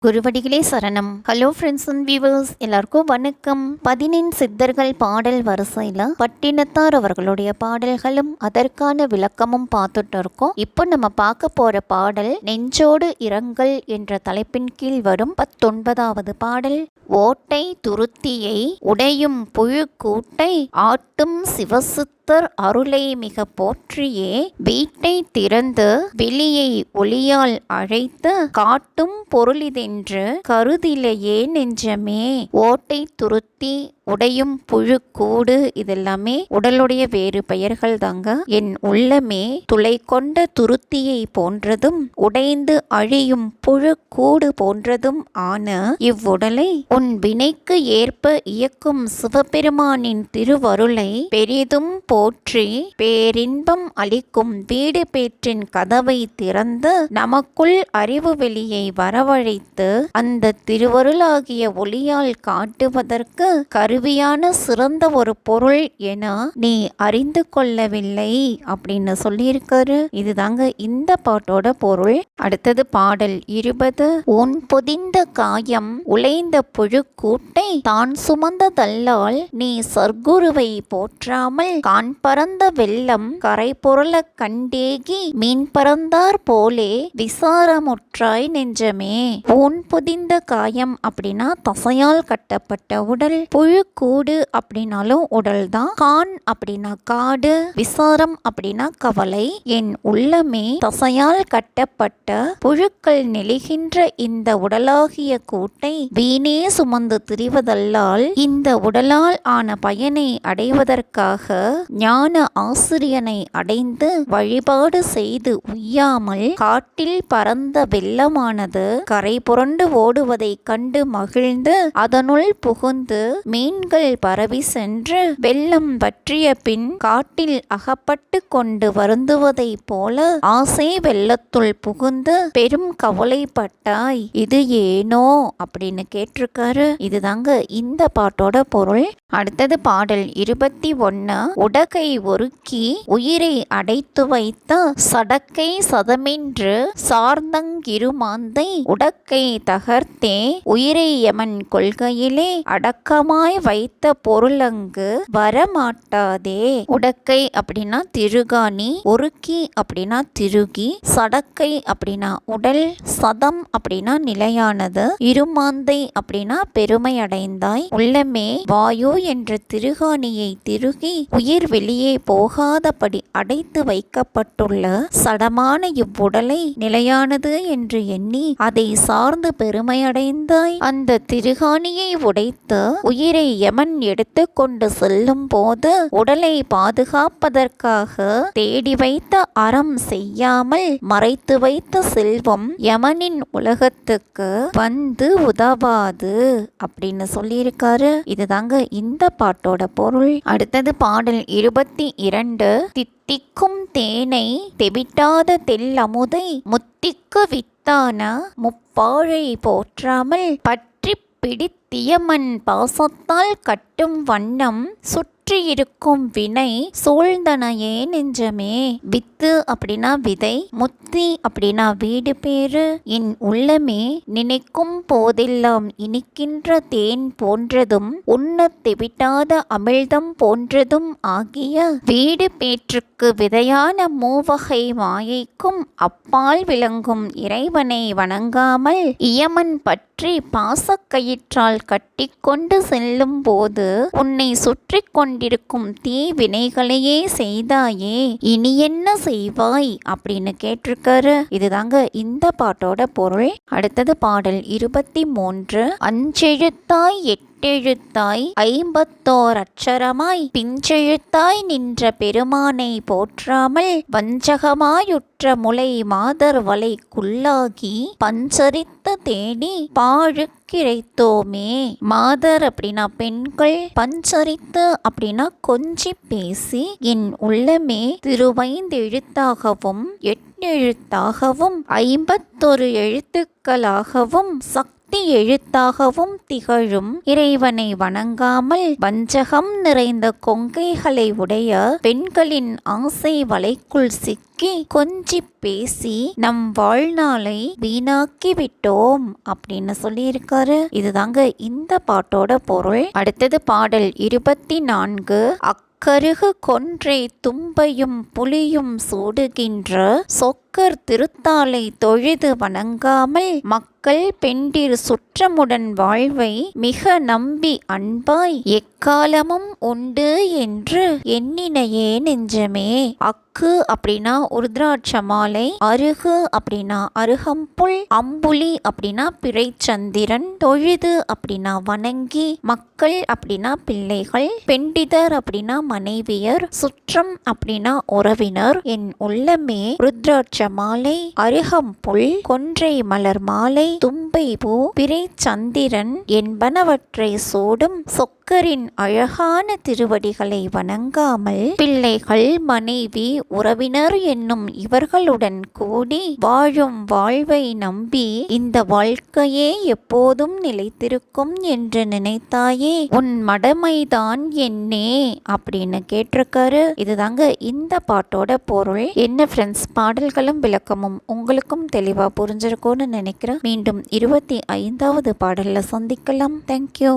குருவடிகளே சரணம். Hello friends and viewers, எல்லாருக்கும் வணக்கம். 14 சித்தர்கள் பாடல் வரிசையில் பட்டினத்தார் அவர்களுடைய பாடல்களும் அதற்கான விளக்கமும் பார்த்துட்டு இருக்கோம். இப்போ நம்ம பார்க்க போற பாடல் நெஞ்சோடு இரங்கல் என்ற தலைப்பின் கீழ் வரும் 19வது பாடல். ஓட்டை துருத்தியை உடையும் புழு கூட்டை ஆட்டும் சிவசுத்தர் அருளை மிக போற்றியே வீட்டை திறந்து வெளியை ஒளியால் அழைத்து காட்டும் பொருளிதென்று கருதிலையே நெஞ்சமே. ஓட்டை துருத்தி உடையும் புழு கூடு இதெல்லாமே உடலுடைய வேறு பெயர்கள் தாங்க. என் உள்ளமே துளை கொண்ட துருத்தியை போன்றதும் உடைந்து அழியும் புழு கூடு போன்றதும் ஆன இவ்வுடலை உன் வினைக்கு ஏற்ப இயக்கும் சிவபெருமானின் திருவருளை பெரிதும் போற்றி பேரின்பம் அளிக்கும் வீடு பேற்றின் கதவை திறந்து நமக்குள் அறிவு வெளியை வரவழைத்து அந்த திருவருளாகிய ஒளியால் காட்டுவதற்கு கருவியான சிறந்த ஒரு பொருள் என நீ அறிந்து கொள்ளவில்லை அப்படின்னு சொல்லியிருக்காரு. இதுதாங்க இந்த பாட்டோட பொருள். அடுத்தது பாடல் 20. உன் பொதிந்த காயம் உழைந்த புழு கூட்டை தான் சுமந்ததல்லால் நீ சர்க்குருவை போற்றாமல் கான் பறந்த வெள்ளம் கரை பொருள கண்டேகி மீன் பறந்தார் போலே விசாரமுற்றாய் நெஞ்சமே. உன் பொதிந்த காயம் அப்படின்னா தசையால் கட்டப்பட்ட உடல், புழு கூடு அப்படின்னாலும் உடல் தான், கான் அப்படின்னா காடு, விசாரம் அப்படின்னா கவலை. என் உள்ளமே தசையால் கட்டப்பட்ட புழுக்கள் நெளிகின்ற இந்த உடலாகிய கூட்டை வீணே சுமந்து திரிவதல்லால் இந்த உடலால் ஆன பயனை அடைவதற்காக ஞான ஆசிரியனை அடைந்து வழிபாடு செய்து உய்யாமல் காட்டில் பறந்த வெள்ளமானது கரை புரண்டு ஓடுவதை கண்டு மகிழ்ந்து அதனுள் புகுந்து மீன்கள் பரவி சென்று வெள்ளம் வற்றிய பின் காட்டில் அகப்பட்டு கொண்டு வருந்துவதைப் போல ஆசை வெள்ளத்துள் புகுந்து பெரும் கவலைப்பட்டாய், இது ஏனோ அப்படின்னு கேட்டிருக்காரு. இதுதாங்க இந்த பாட்டோட பொருள். அடுத்தது பாடல் 21. உடகை ஒருக்கி உயிரை அடைத்து வைத்த சடக்கை சதமென்று சார்ந்தங்கிருமாந்தை உடக்கை தகர்த்தே உயிரை யமன் கொள்கையிலே அடக்கமாய் வைத்த பொருளங்கு வரமாட்டாதே. உடக்கை அப்படின்னா திருகாணி, ஒருக்கி அப்படின்னா திருகி, சடக்கை அப்படின்னா உடல், சதம் அப்படின்னா நிலையானது, இருமாந்தை அப்படின்னா பெருமை அடைந்தாய். உள்ளமே வாயு என்ற திருகாணியை திருகி உயிர் வெளியே போகாதபடி அடைத்து வைக்கப்பட்டுள்ள சடமான இவ்வுடலை நிலையானது என்று எண்ணி அதை சார்ந்து பெருமையடைந்தாய். அந்த திருகாணியை உடைத்து உயிரை யமன் எடுத்து கொண்டு செல்லும் போது உடலை பாதுகாப்பதற்காக தேடி வைத்த அறம் செய்யாமல் மறைத்து வைத்த செல்வம் யமனின் உலகத்துக்கு வந்து உதவாது அப்படின்னு சொல்லியிருக்காரு. இதுதாங்க இந்த பாட்டோட பொருள். அடுத்தது பாடல் 22. தித்திக்கும் தேனை தெவிட்டாத தெல்லமுதை முத்திக்கு வித்தான முப்பாழை போற்றாமல் பற்றி பிடித்தியமன் பாசத்தால் கட்டும் வண்ணம் சுற்றியிருக்கும் வினை சூழ்ந்தனையே நெஞ்சமே. வித்து அப்படின்னா விதை, முத்தி அப்படின்னா வீடு பேரு. என் உள்ளமே நினைக்கும் போதெல்லாம் இனிக்கின்ற தேன் போன்றதும் உண்ணத் தெவிட்டாத அமிழ்தம் போன்றதும் ஆகிய வீடு பேற்றுக்கு விதையான மூவகை மாயைக்கும் அப்பால் விளங்கும் இறைவனை வணங்காமல் இயமன் பற்றி பாசக்கயிற்றால் கட்டிக்கொண்டு செல்லும் போது உன்னை சுற்றி கொண்டிருக்கும் தீ வினைகளையே செய்தாயே, இனி என்ன செய்வாய் அப்படின்னு கேட்டிருக்காரு. இதுதாங்க இந்த பாட்டோட பொருள். அடுத்தது பாடல் 23. அஞ்செழுத்தாய் எட்டெழுத்தாய் 51 அட்சரமாய் பிஞ்செழுத்தாய் நின்ற பெருமானை போற்றாமல் வஞ்சகமாயுற்ற முளை மாதர் வலைக்குள்ளாகி பஞ்சரித்த தேடி பாழு கிடைத்தோமே. மாதர் அப்படின்னா பெண்கள், பஞ்சரித்து அப்படின்னா கொஞ்சி பேசி. என் உள்ளமே திருவைந்து எழுத்தாகவும் 8 எழுத்தாகவும் 51 எழுத்துக்களாகவும் சக்தி முத்தி எழுத்தாகவும் திகழும் இறைவனை வணங்காமல் வஞ்சகம் நிறைந்த கொங்கைகளை உடைய பெண்களின் ஆசை வலைக்குள் சிக்கி கொஞ்சி பேசி நம் வாழ்நாளை வீணாக்கி விட்டோம் அப்படின்னு சொல்லியிருக்காரு. இதுதாங்க இந்த பாட்டோட பொருள். அடுத்தது பாடல் 24. கருகு கொன்றை தும்பையும் புலியும் சூடுகின்ற சொக்கர் திருத்தாலை தொழுது வணங்காமல் மக்கள் பெண்டிர் சுற்றமுடன் வாழ்வை மிக நம்பி அன்பாய் எக்காலமும் உண்டு என்று எண்ணினையே நெஞ்சமே. அக்கு அப்படின்னா உருத்ராட்ச மாலை, அருகு அப்படின்னா அருகம்புல், அம்புலி அப்படின்னா பிறைச்சந்திரன், தொழுது அப்படின்னா வணங்கி, மக்கள் அப்படின்னா பிள்ளைகள், பெண்டிதர் அப்படின்னா மனைவியர், சுற்றம் அப்படின்னா உறவினர். என் உள்ளமே ருத்ராட்ச மாலை, அருகம்புல், கொன்றை மலர் மாலை, தும்பை பூ, பிறைச்சந்திரன் என்பனவற்றை சூடும் சொக்கரின் அழகான திருவடிகளை வணங்காமல் பிள்ளைகள், மனைவி, உறவினர் என்னும் இவர்களுடன் கூடி வாழும் வாழ்வை நம்பி இந்த வாழ்க்கையே எப்போதும் நிலைத்திருக்கும் என்று நினைத்தாயே உன் மடமைதான் என்னே அப்படின்னு கேட்டிருக்காரு. இதுதாங்க இந்த பாட்டோட பொருள். என்ன ஃப்ரெண்ட்ஸ், பாடல்களும் விளக்கமும் உங்களுக்கும் தெளிவா புரிஞ்சிருக்கும்னு நினைக்கிறேன். மீண்டும் 25வது பாடல்ல சந்திக்கலாம். தேங்க்யூ.